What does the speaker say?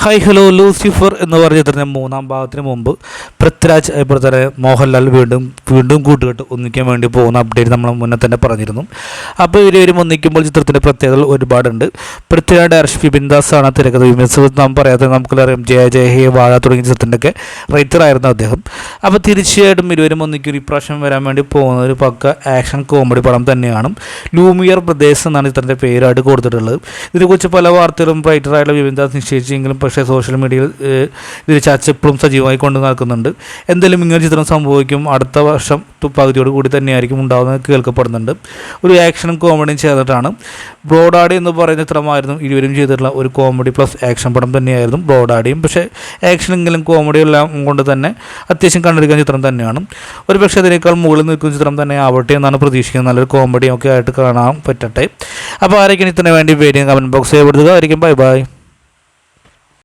Hi hello Lucifer എന്ന് പറഞ്ഞ ചിത്രത്തിൻ്റെ മൂന്നാം ഭാഗത്തിന് മുമ്പ് പൃഥ്വിരാജ് അതുപോലെ തന്നെ മോഹൻലാൽ വീണ്ടും കൂട്ടുകെട്ട് ഒന്നിക്കാൻ വേണ്ടി പോകുന്ന അപ്ഡേറ്റ് നമ്മൾ മുന്നേ തന്നെ പറഞ്ഞിരുന്നു. അപ്പോൾ ഇവരും ഒന്നിക്കുമ്പോൾ ചിത്രത്തിൻ്റെ പ്രത്യേകതകൾ ഒരുപാടുണ്ട്. പൃഥ്വിരാജ് ഡയറക്ഷൻ ബിബിൻദാസ് ആണ് തിരക്കഥ. വിമർശനം നാം പറയാതെ നമുക്കറിയാം ജയ ജയ ഹേ വാഴ തുടങ്ങിയ ചിത്രത്തിൻ്റെയൊക്കെ റൈറ്ററായിരുന്നു അദ്ദേഹം. അപ്പോൾ തീർച്ചയായിട്ടും ഇരുവരും ഒന്നിക്കൊരു ഇപ്രാവശ്യം വരാൻ വേണ്ടി പോകുന്ന ഒരു പക്ക ആക്ഷൻ കോമഡി പടം തന്നെയാണ്. ലൂമിയർ പ്രദേശ് എന്നാണ് ചിത്രത്തിൻ്റെ പേരായിട്ട് കൊടുത്തിട്ടുള്ളത്. ഇതിനെക്കുറിച്ച് പല വാർത്തകളും റൈറ്ററായിട്ടുള്ള ബിബിൻദാസ് നിശ്ചയിച്ചെങ്കിലും പക്ഷേ സോഷ്യൽ മീഡിയയിൽ ഇതിൽ ചർച്ച ഇപ്പോഴും സജീവമായി കൊണ്ട് നടക്കുന്നുണ്ട്. എന്തായാലും ഇങ്ങനെ ചിത്രം സംഭവിക്കും. അടുത്ത വർഷം പകുതിയോട് കൂടി തന്നെയായിരിക്കും ഉണ്ടാകുന്നത് കേൾക്കപ്പെടുന്നുണ്ട്. ഒരു ആക്ഷനും കോമഡിയും ചേർന്നിട്ടാണ്. ബ്രോഡാഡി എന്ന് പറയുന്ന ചിത്രമായിരുന്നു ഇരുവരും ചെയ്തിട്ടുള്ള ഒരു കോമഡി പ്ലസ് ആക്ഷൻ പടം തന്നെയായിരുന്നു ബ്രോഡാഡിയും. പക്ഷേ ആക്ഷനെങ്കിലും കോമഡിയും എല്ലാം കൊണ്ട് തന്നെ അത്യാവശ്യം കണ്ടിരിക്കുന്ന ചിത്രം തന്നെയാണ്. ഒരു പക്ഷേ അതിനേക്കാൾ മുകളിൽ നിൽക്കുന്ന ചിത്രം തന്നെ ആവട്ടെ എന്നാണ് പ്രതീക്ഷിക്കുന്നത്. നല്ലൊരു കോമഡിയും ഒക്കെ ആയിട്ട് കാണാൻ പറ്റട്ടെ. അപ്പോൾ ആരൊക്കെയാണ് ഇതിന് വേണ്ടി വെയിറ്റിംഗ് കമൻറ്റ് ബോക്സിൽ എഴുതുക. ആയിരിക്കും ബൈ ബൈ.